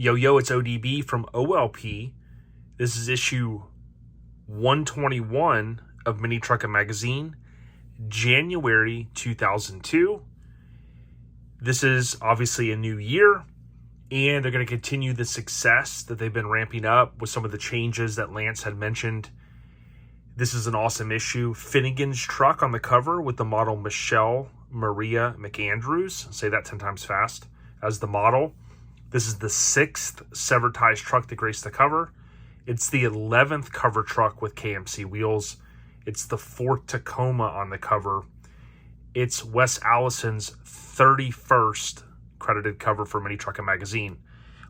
Yo, it's ODB from OLP. This is issue 121 of Mini Truckin Magazine, January 2002. This is obviously a new year, and they're going to continue the success that they've been ramping up with some of the changes that Lance had mentioned. This is an awesome issue. Finnegan's truck on the cover with the model Marie McAndrews. Say that 10 times fast. As the model. This is the 6th severed ties truck to grace the cover. It's the 11th cover truck with KMC wheels. It's the 4th Tacoma on the cover. It's Wes Allison's 31st credited cover for Mini Truckin Magazine.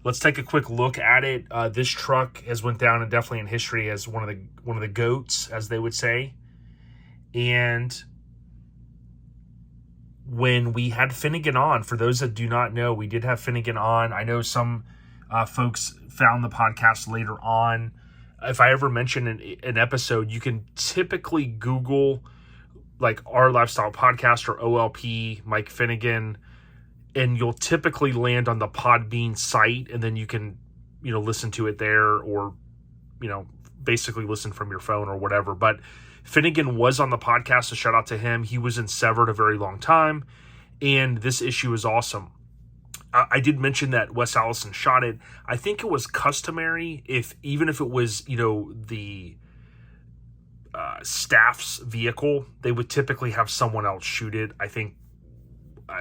Let's take a quick look at it. This truck has went down and definitely in history as one of the goats, as they would say. And when we had Finnegan on, for those that do not know, we did have Finnegan on. I know some folks found the podcast later on. If I ever mention an episode, you can typically Google like Our Lifestyle Podcast or OLP, Mike Finnegan, and you'll typically land on the Podbean site, and then you can, listen to it there, or, basically listen from your phone or whatever. But Finnegan was on the podcast, so shout out to him. He was in Severed a very long time, and this issue is awesome. I did mention that Wes Allison shot it. I think it was customary, even if it was, the staff's vehicle, they would typically have someone else shoot it. I think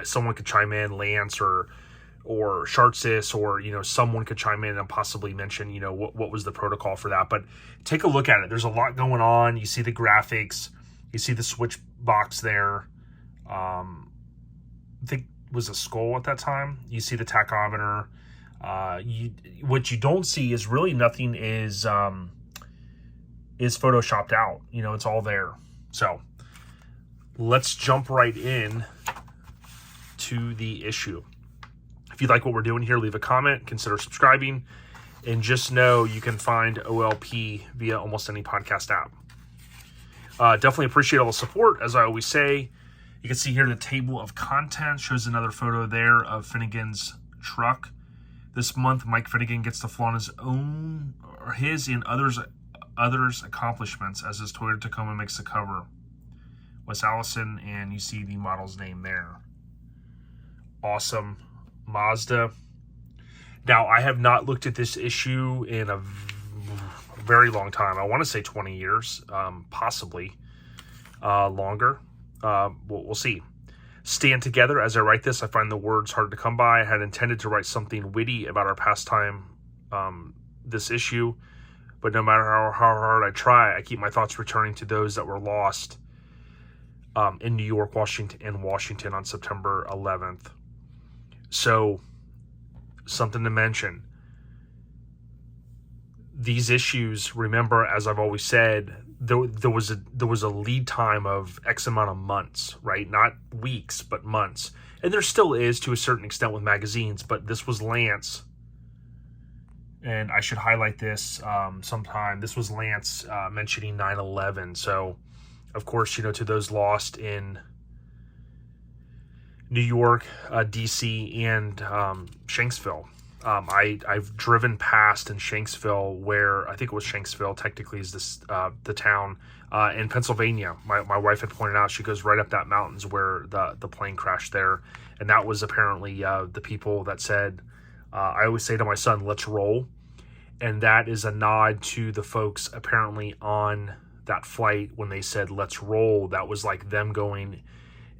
someone could chime in, Lance or Shartsis, or someone could chime in and possibly mention what was the protocol for that. But take a look at it. There's a lot going on. You see the graphics, you see the switch box there. I think it was a skull at that time. You see the tachometer. What you don't see is really nothing is photoshopped out. It's all there. So let's jump right in to the issue. If you like what we're doing here, leave a comment, consider subscribing, and just know you can find OLP via almost any podcast app. Definitely appreciate all the support. As I always say, you can see here the table of contents shows another photo there of Finnegan's truck. This month, Mike Finnegan gets to flaunt his own, or his and others' accomplishments as his Toyota Tacoma makes the cover. Wes Allison, and you see the model's name there. Awesome. Mazda. Now, I have not looked at this issue in a very long time. I want to say 20 years, possibly longer. We'll see. Stand together. As I write this, I find the words hard to come by. I had intended to write something witty about our pastime this issue, but no matter how hard I try, I keep my thoughts returning to those that were lost in New York, Washington on September 11th. So, something to mention. These issues, remember, as I've always said, there was a lead time of X amount of months, right? Not weeks, but months. And there still is to a certain extent with magazines, but this was Lance. And I should highlight this sometime. This was Lance mentioning 9/11. So, of course, to those lost in New York, D.C., and Shanksville. I've driven past in Shanksville, where I think it was Shanksville, technically is this the town in Pennsylvania. My wife had pointed out, she goes right up that mountains where the plane crashed there, and that was apparently the people that said, I always say to my son, let's roll, and that is a nod to the folks apparently on that flight when they said let's roll. That was like them going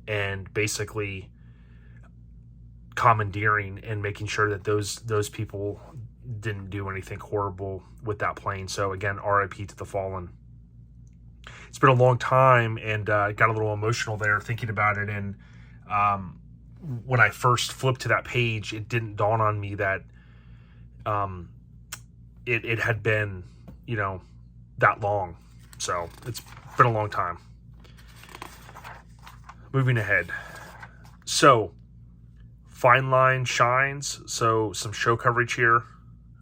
and basically commandeering and making sure that those people didn't do anything horrible with that plane. So again, RIP to the fallen. It's been a long time, and got a little emotional there thinking about it. And when I first flipped to that page, it didn't dawn on me that it had been, that long. So it's been a long time. Moving ahead. So Fineline Shines. So some show coverage here. A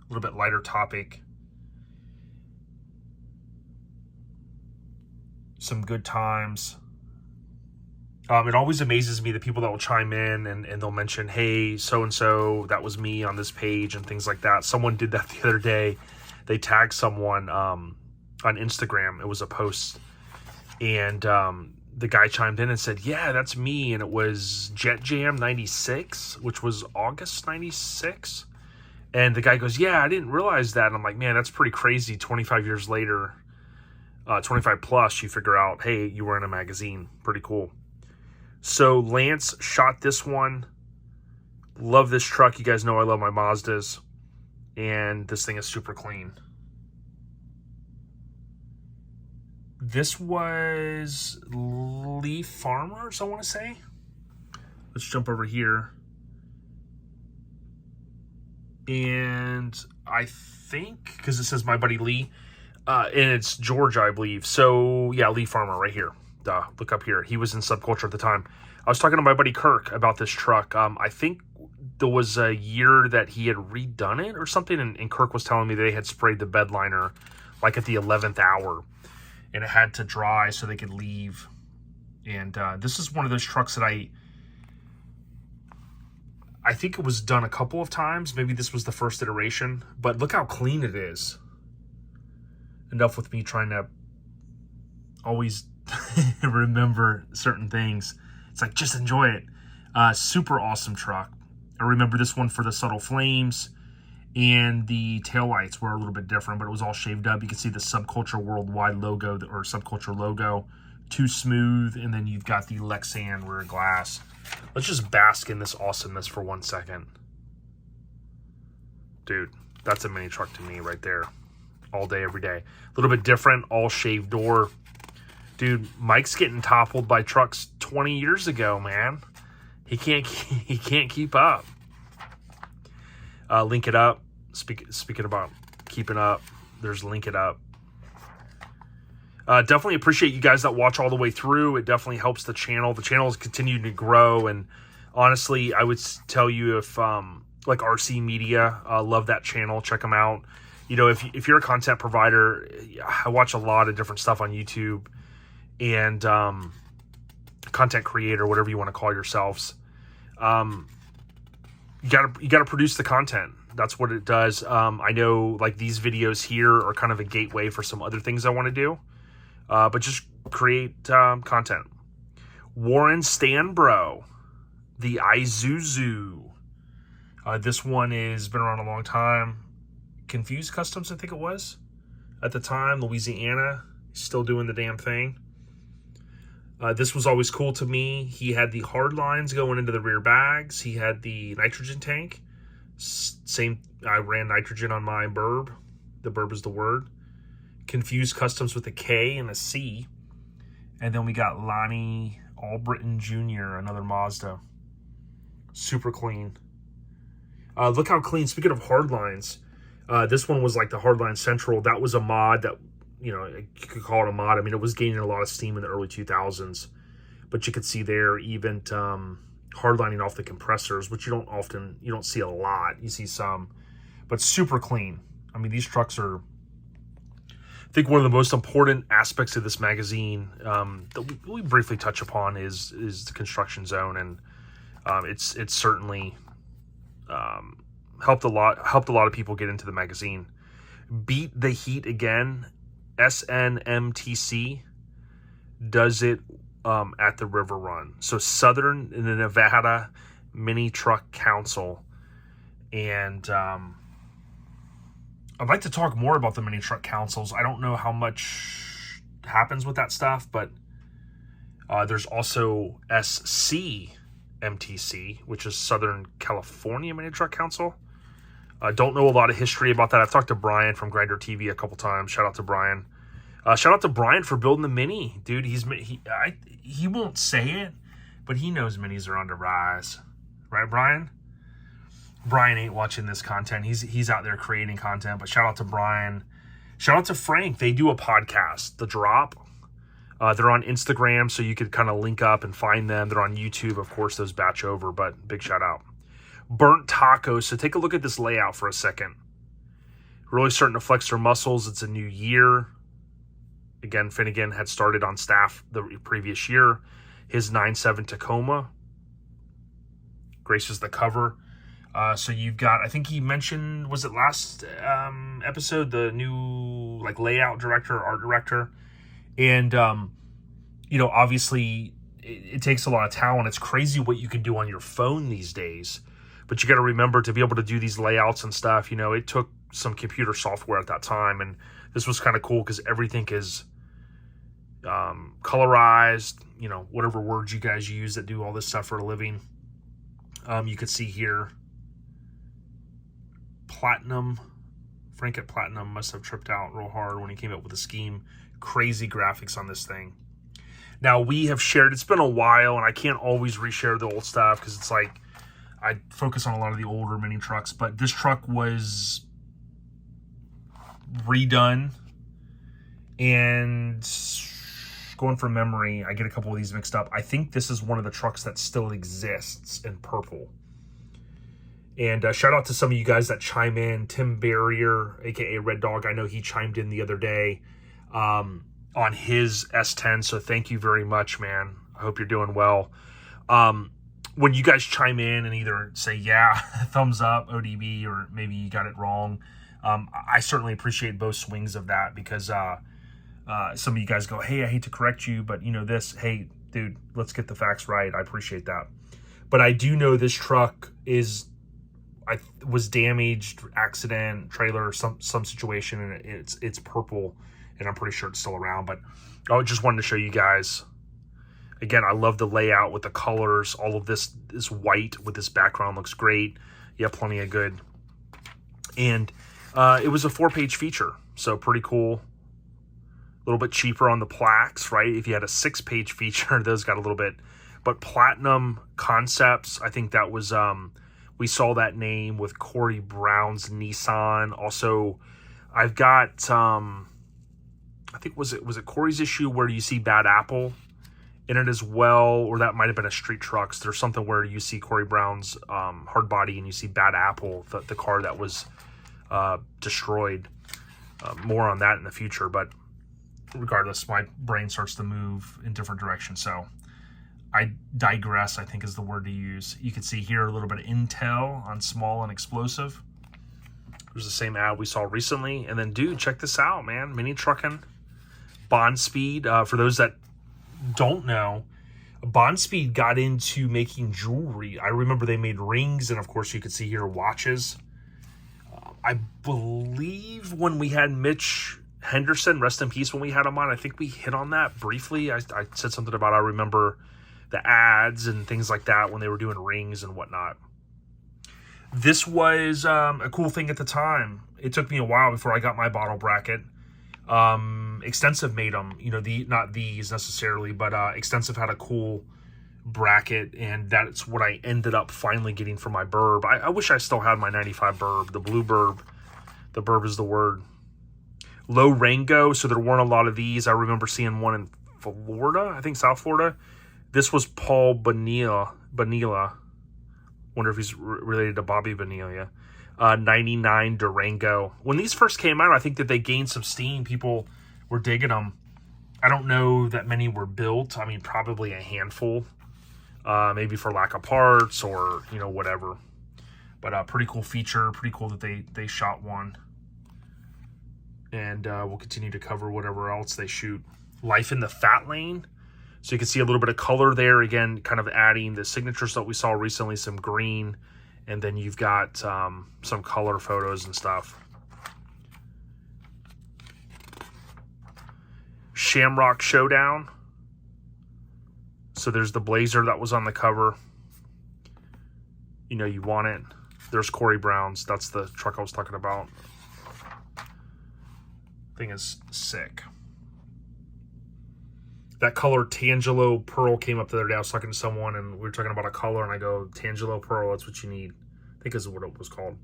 little bit lighter topic. Some good times. It always amazes me the people that will chime in and they'll mention, hey, so-and-so, that was me on this page and things like that. Someone did that the other day. They tagged someone on Instagram. It was a post. And the guy chimed in and said, yeah, that's me. And it was Jet Jam 96, which was August 96. And the guy goes, yeah, I didn't realize that. And I'm like, man, that's pretty crazy. 25 years later, 25 plus, you figure out, hey, you were in a magazine. Pretty cool. So Lance shot this one. Love this truck. You guys know I love my Mazdas. And this thing is super clean. This was Lee Farmers, I want to say. Let's jump over here. And I think, because it says my buddy Lee, and it's Georgia, I believe. So, yeah, Lee Farmer right here. Look up here. He was in Subculture at the time. I was talking to my buddy Kirk about this truck. I think there was a year that he had redone it or something, and Kirk was telling me they had sprayed the bed liner like at the 11th hour, and it had to dry so they could leave. And this is one of those trucks that I think it was done a couple of times. Maybe this was the first iteration, but look how clean it is. Enough with me trying to always remember certain things. It's like, just enjoy it. Super awesome truck. I remember this one for the subtle flames, and the taillights were a little bit different, but it was all shaved up. You can see the Subculture Worldwide logo, or Subculture logo, too smooth, and then you've got the Lexan rear glass. Let's just bask in this awesomeness for 1 second. Dude, that's a mini truck to me right there. All day, every day. A little bit different, all shaved door. Dude, Mike's getting toppled by trucks 20 years ago, man. He can't keep up. Link It Up. Speaking about keeping up, there's Link It Up. Definitely appreciate you guys that watch all the way through. It definitely helps the channel. The channel is continuing to grow, and honestly, I would tell you if like RC Media, love that channel. Check them out. You know, if you're a content provider, I watch a lot of different stuff on YouTube, and content creator, whatever you want to call yourselves. You gotta produce the content. That's what it does. I know like these videos here are kind of a gateway for some other things I want to do. But just create content. Warren Stanbro, the Isuzu. This one has been around a long time. Confused Customs, I think it was. At the time, Louisiana. Still doing the damn thing. This was always cool to me. He had the hard lines going into the rear bags. He had the nitrogen tank. Same, I ran nitrogen on my Burb. The Burb is the word. Confused Customs with a K and a C. And then we got Lonnie Albritton Jr., another Mazda. Super clean. Look how clean. Speaking of hardlines, this one was like the Hardline Central. That was a mod that, you know, you could call it a mod. I mean, it was gaining a lot of steam in the early 2000s. But you could see there even hardlining off the compressors, which you don't see a lot. You see some. But super clean. I mean, these trucks are, I think one of the most important aspects of this magazine that we briefly touch upon is the construction zone, and it's certainly helped a lot of people get into the magazine. Beat the Heat Again, SNMTC does it at the River Run. So Southern Nevada Mini Truck Council, and I'd like to talk more about the mini truck councils. I don't know how much happens with that stuff, but there's also SCMTC, which is Southern California Mini Truck Council. I don't know a lot of history about that. I've talked to Brian from Grinder TV a couple times. Shout out to Brian. Shout out to Brian for building the Mini, dude. He won't say it, but he knows minis are on the rise, right, Brian? Brian ain't watching this content. He's out there creating content, but shout out to Brian. Shout out to Frank. They do a podcast, The Drop. They're on Instagram, so you could kind of link up and find them. They're on YouTube, of course, those batch over, but big shout out. Burnt Tacos. So take a look at this layout for a second. Really starting to flex their muscles. It's a new year. Again, Finnegan had started on staff the previous year. his 9.7 Tacoma graces the cover. So you've got, I think he mentioned, was it last episode, the new like layout director, art director. And, you know, obviously it takes a lot of talent. It's crazy what you can do on your phone these days. But you got to remember, to be able to do these layouts and stuff, you know, it took some computer software at that time. And this was kind of cool because everything is colorized, you know, whatever words you guys use that do all this stuff for a living. You could see here, Platinum, Frank at Platinum must have tripped out real hard when he came up with the scheme. Crazy graphics on this thing. Now, we have shared, it's been a while, and I can't always reshare the old stuff because it's like, I focus on a lot of the older mini trucks, but this truck was redone, and going from memory, I get a couple of these mixed up. I think this is one of the trucks that still exists in purple. And shout out to some of you guys that chime in. Tim Barrier, aka Red Dog, I know he chimed in the other day on his S10, so thank you very much, man. I hope you're doing well. When you guys chime in and either say, yeah, thumbs up, ODB, or maybe you got it wrong, I certainly appreciate both swings of that, because some of you guys go, hey, I hate to correct you, but you know this, hey, dude, let's get the facts right. I appreciate that. But I do know this truck was damaged, accident, trailer, some situation, and it's purple, and I'm pretty sure it's still around. But I just wanted to show you guys. Again, I love the layout with the colors. All of this white with this background looks great. Yeah, plenty of good. And it was a 4-page feature, so pretty cool. A little bit cheaper on the plaques, right? If you had a 6-page feature, those got a little bit. But Platinum Concepts, I think that was, we saw that name with Corey Brown's Nissan. Also, I've got, I think, was it Corey's issue where you see Bad Apple in it as well, or that might have been a Street Trucks. There's something where you see Corey Brown's hard body and you see Bad Apple, the car that was destroyed. More on that in the future, but regardless, my brain starts to move in different directions, so I digress, I think is the word to use. You can see here a little bit of intel on small and explosive. There's the same ad we saw recently. And then, dude, check this out, man. Mini Truckin, Bonspeed. For those that don't know, Bonspeed got into making jewelry. I remember they made rings, and of course you could see here watches. I believe when we had Mitch Henderson, rest in peace, when we had him on, I think we hit on that briefly. I said something about, I remember the ads and things like that when they were doing rings and whatnot. This was a cool thing at the time. It took me a while before I got my bottle bracket. Extensive made them, you know, not these necessarily, but Extensive had a cool bracket, and that's what I ended up finally getting for my Burb. I wish I still had my 95 Burb, the blue Burb. The Burb is the word. Low Rango, so there weren't a lot of these. I remember seeing one in Florida, I think South Florida. This was Paul Bonilla. Wonder if he's related to Bobby Bonilla. 99 Durango. When these first came out, I think that they gained some steam. People were digging them. I don't know that many were built. I mean, probably a handful. Maybe for lack of parts or, you know, whatever. But pretty cool feature. Pretty cool that they shot one. And we'll continue to cover whatever else they shoot. Life in the Phat Lane. So you can see a little bit of color there. Again, kind of adding the signatures that we saw recently, some green. And then you've got some color photos and stuff. Shamrock Showdown. So there's the Blazer that was on the cover. You know you want it. There's Corey Brown's. That's the truck I was talking about. Thing is sick. That color Tangelo Pearl came up the other day. I was talking to someone and we were talking about a color, and I go, Tangelo Pearl, that's what you need. I think is what it was called.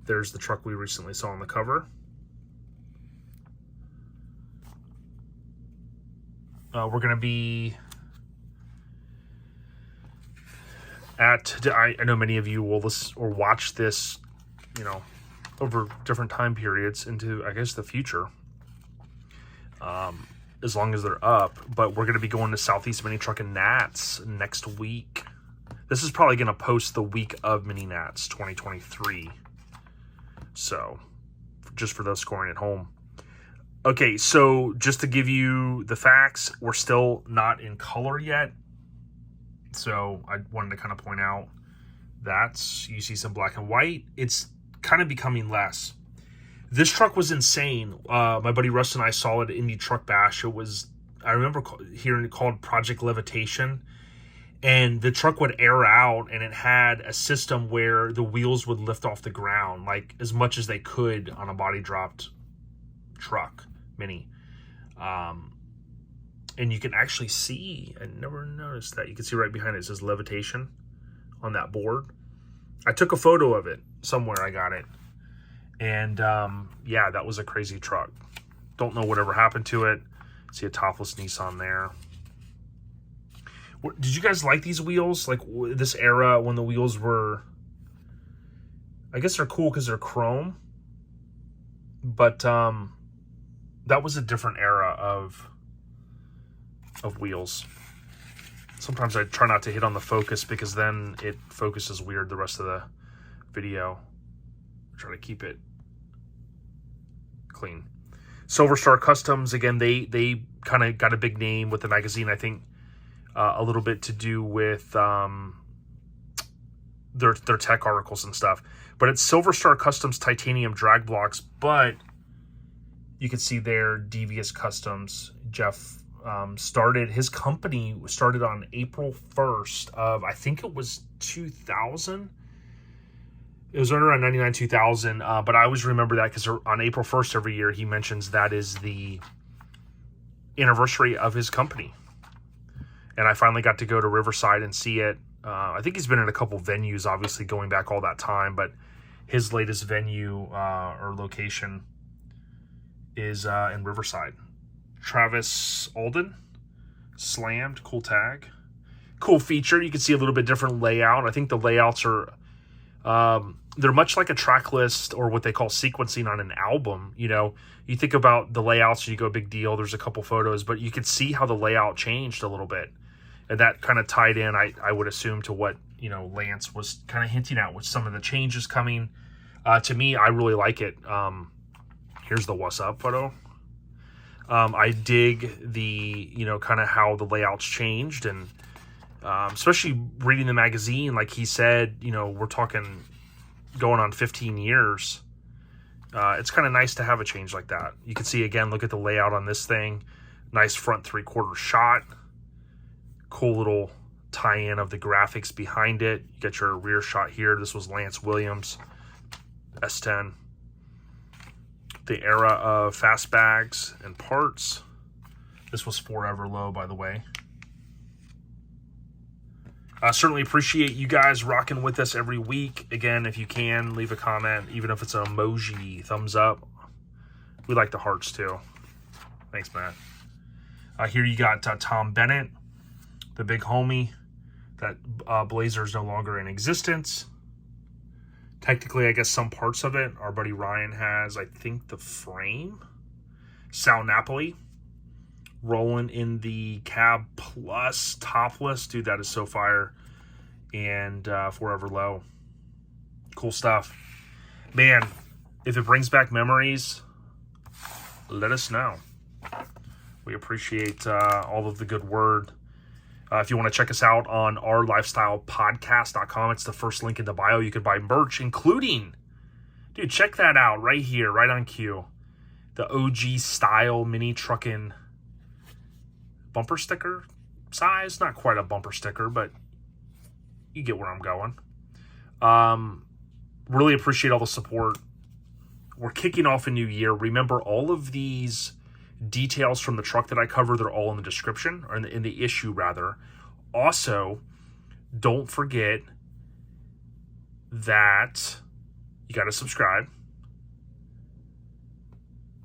There's the truck we recently saw on the cover. We're going to be at, I know many of you will listen or watch this, you know, over different time periods into, I guess, the future. as long as they're up. But we're going to be going to Southeast Mini Truckin Nats next week. This is probably going to post the week of Mini Nats 2023. So, just for those scoring at home. Okay, so just to give you the facts, we're still not in color yet. So I wanted to kind of point out that you see some black and white. It's kind of becoming less. This truck was insane. My buddy Russ and I saw it at Indie Truck Bash. It was, I remember hearing it called Project Levitation. And the truck would air out, and it had a system where the wheels would lift off the ground, like as much as they could on a body dropped truck, Mini. And you can actually see, I never noticed that, you can see right behind it, it says Levitation on that board. I took a photo of it somewhere, I got it. And yeah, that was a crazy truck. Don't know whatever happened to it. See a topless Nissan there. Did you guys like these wheels? Like this era when the wheels were, I guess they're cool because they're chrome. But that was a different era of wheels. Sometimes I try not to hit on the focus because then it focuses weird the rest of the video. Try to keep it clean. Silver Star Customs, again, they kind of got a big name with the magazine. I think a little bit to do with their tech articles and stuff. But it's Silver Star Customs titanium drag blocks. But you can see there, Devious Customs. Jeff started, his company started on April 1st of, I think it was 2000. It was around 99, 2000. But I always remember that because on April 1st every year, he mentions that is the anniversary of his company. And I finally got to go to Riverside and see it. I think he's been in a couple venues, obviously, going back all that time. But his latest venue or location is in Riverside. Travis Alden, slammed, cool tag. Cool feature. You can see a little bit different layout. I think the layouts are, they're much like a track list or what they call sequencing on an album. You know, you think about the layouts, you go big deal, there's a couple photos, but you could see how the layout changed a little bit. And that kind of tied in, I would assume, to what, you know, Lance was kind of hinting at with some of the changes coming. To me, I really like it. Here's the what's up photo. I dig the, you know, kind of how the layouts changed. And especially reading the magazine, like he said, you know, we're talking going on 15 years. It's kind of nice to have a change like that. You can see, again, look at the layout on this thing. Nice front 3/4 shot. Cool little tie-in of the graphics behind it. You got your rear shot here. This was Lance Williams, S10. The era of fast bags and parts. This was Forever Low, by the way. I certainly appreciate you guys rocking with us every week. Again, if you can, leave a comment, even if it's an emoji, thumbs up. We like the hearts too. Thanks, Matt. Here you got Tom Bennett, the big homie. That Blazer is no longer in existence. Technically, I guess some parts of it. Our buddy Ryan has, I think, the frame. Sal Napoli. Rolling in the Cab Plus topless. Dude, that is so fire. And Forever Low. Cool stuff. Man, if it brings back memories, let us know. We appreciate all of the good word. If you want to check us out on ourlifestylepodcast.com, it's the first link in the bio. You can buy merch, including, dude, check that out right here, right on cue. The OG style Mini Truckin bumper sticker size. Not quite a bumper sticker, but you get where I'm going. Really appreciate all the support. We're kicking off a new year. Remember, all of these details from the truck that I cover, they're all in the description, or in the issue, rather. Also, don't forget that you got to subscribe.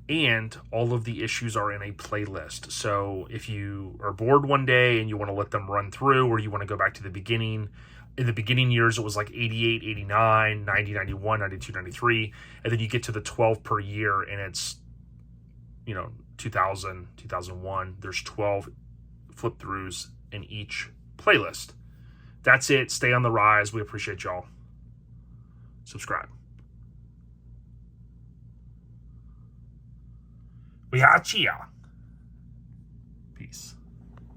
And all of the issues are in a playlist. So if you are bored one day and you want to let them run through, or you want to go back to the beginning, in the beginning years, it was like 88, 89, 90, 91, 92, 93. And then you get to the 12 per year, and it's, you know, 2000, 2001. There's 12 flip throughs in each playlist. That's it. Stay on the rise. We appreciate y'all. Subscribe. We are cheer. Peace.